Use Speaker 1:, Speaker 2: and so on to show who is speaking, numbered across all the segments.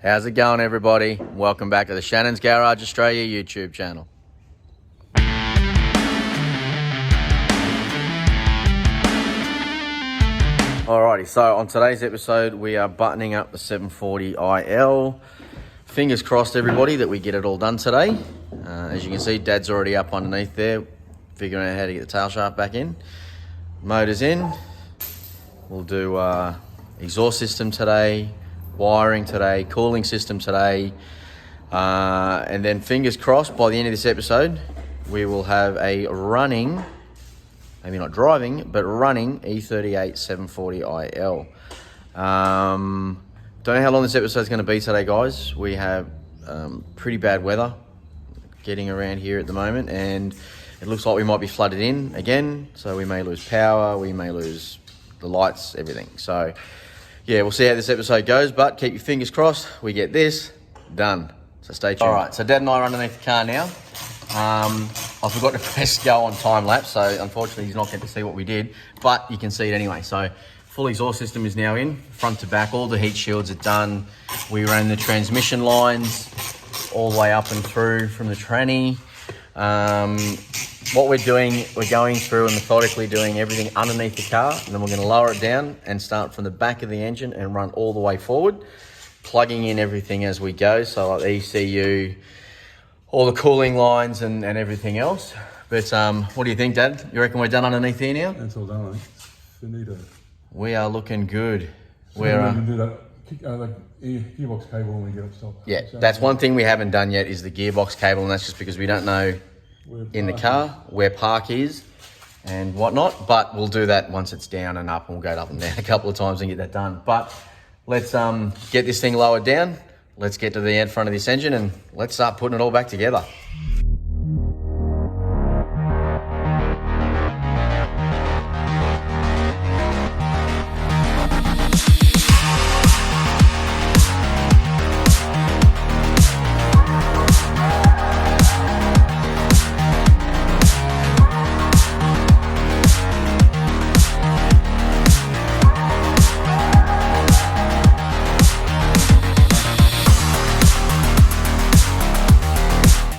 Speaker 1: How's it going, everybody? Welcome back to the Shannon's Garage Australia YouTube channel. Alrighty, so on today's episode, we are buttoning up the 740 IL. Fingers crossed, everybody, that we get it all done today. As you can see, Dad's already up underneath there, figuring out how to get the tail shaft back in. Motor's in. We'll do exhaust system today, wiring today, cooling system today, and then fingers crossed, by the end of this episode, we will have a running, maybe not driving, but running E38 740 IL. Don't know how long this episode is going to be today, guys. We have pretty bad weather getting around here at the moment, and it looks like we might be flooded in again, so we may lose power, we may lose the lights, everything. So yeah, we'll see how this episode goes, but keep your fingers crossed we get this done. So stay tuned. All right, so Dad and I are underneath the car now. I forgot to press go on time lapse, so unfortunately he's not getting to see what we did, but you can see it anyway. So full exhaust system is now in, front to back. All the heat shields are done. We ran the transmission lines all the way up and through from the tranny. What we're doing, we're going through and methodically doing everything underneath the car, and then we're going to lower it down and start from the back of the engine and run all the way forward, plugging in everything as we go, so like the ECU, all the cooling lines and everything else. But what do you think, Dad? You reckon we're done underneath here now?
Speaker 2: That's all done, I think. Finito.
Speaker 1: We are looking good.
Speaker 2: So we can do that gearbox cable when we get it stopped.
Speaker 1: Yeah, that's one thing we haven't done yet is the gearbox cable, and that's just because we don't know in the car where park is and whatnot, but we'll do that once it's down and up, and we'll go up and down a couple of times and get that done. But let's get this thing lowered down, let's get to the end front of this engine, and let's start putting it all back together.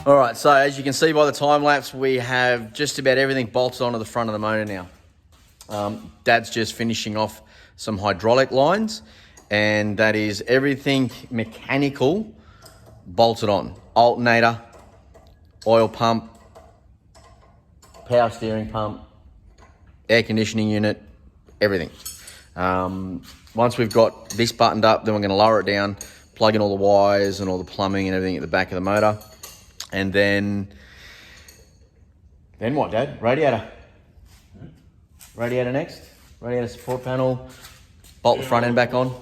Speaker 1: All right, so as you can see by the time lapse, we have just about everything bolted onto the front of the motor now. Dad's just finishing off some hydraulic lines, and that is everything mechanical bolted on. Alternator, oil pump, power steering pump, air conditioning unit, everything. Once we've got this buttoned up, then we're going to lower it down, plug in all the wires and all the plumbing and everything at the back of the motor. And then what, Dad? Radiator. Radiator next. Radiator support panel. Bolt the front end back on.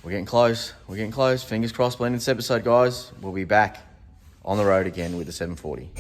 Speaker 1: We're getting close. We're getting close. Fingers crossed. By the end of this episode, guys, we'll be back on the road again with the 740.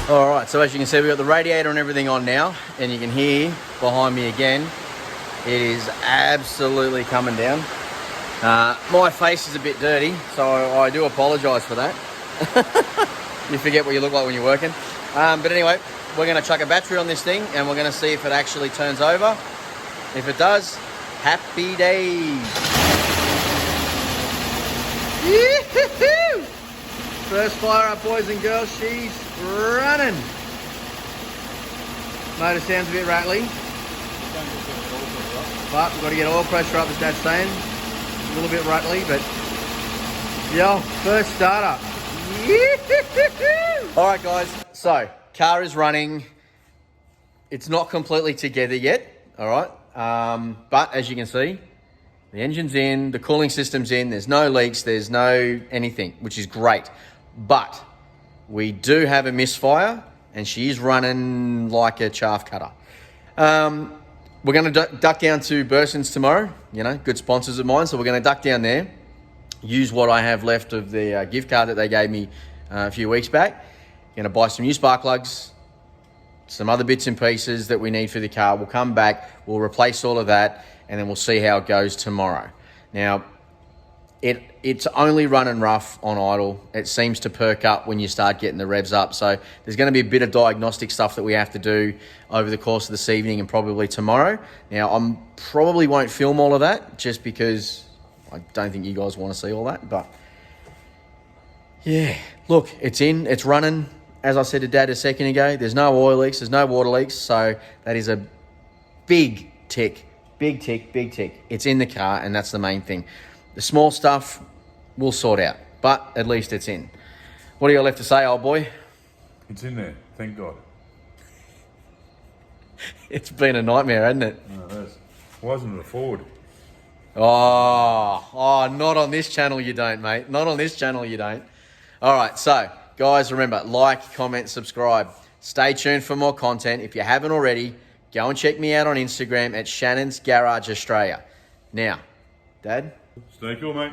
Speaker 1: All right, so as you can see, we've got the radiator and everything on now, and you can hear behind me again, it is absolutely coming down. My face is a bit dirty, so I do apologise for that. You forget what you look like when you're working. But anyway, we're going to chuck a battery on this thing, and we're going to see if it actually turns over. If it does, happy days. First fire up, boys and girls. She's running. Motor sounds a bit rattly. But we've got to get oil pressure up, as Dad's saying. A little bit rattly, but yeah, first starter. All right, guys. So car is running. It's not completely together yet. All right, but as you can see, the engine's in, the cooling system's in. There's no leaks. There's no anything, which is great. But we do have a misfire, and she is running like a chaff cutter. We're going to duck down to Burson's tomorrow. You know, good sponsors of mine. So we're going to duck down there, use what I have left of the gift card that they gave me a few weeks back. Going to buy some new spark plugs, some other bits and pieces that we need for the car. We'll come back, we'll replace all of that, and then we'll see how it goes tomorrow. Now, it's only running rough on idle. It seems to perk up when you start getting the revs up. So there's going to be a bit of diagnostic stuff that we have to do over the course of this evening and probably tomorrow. Now, I probably won't film all of that just because I don't think you guys want to see all that. But yeah, look, it's in, it's running. As I said to Dad a second ago, there's no oil leaks, there's no water leaks. So that is a big tick, big tick, big tick. It's in the car, and that's the main thing. The small stuff we'll sort out, but at least it's in. What do you left to say, old boy?
Speaker 2: It's in there, thank God.
Speaker 1: It's been a nightmare, hasn't it?
Speaker 2: No, it is. Why isn't it a Ford?
Speaker 1: Oh, not on this channel you don't, mate. Not on this channel you don't. All right, so guys, remember, like, comment, subscribe. Stay tuned for more content. If you haven't already, go and check me out on Instagram at Shannon's Garage Australia. Now, Dad?
Speaker 2: Stay cool, mate.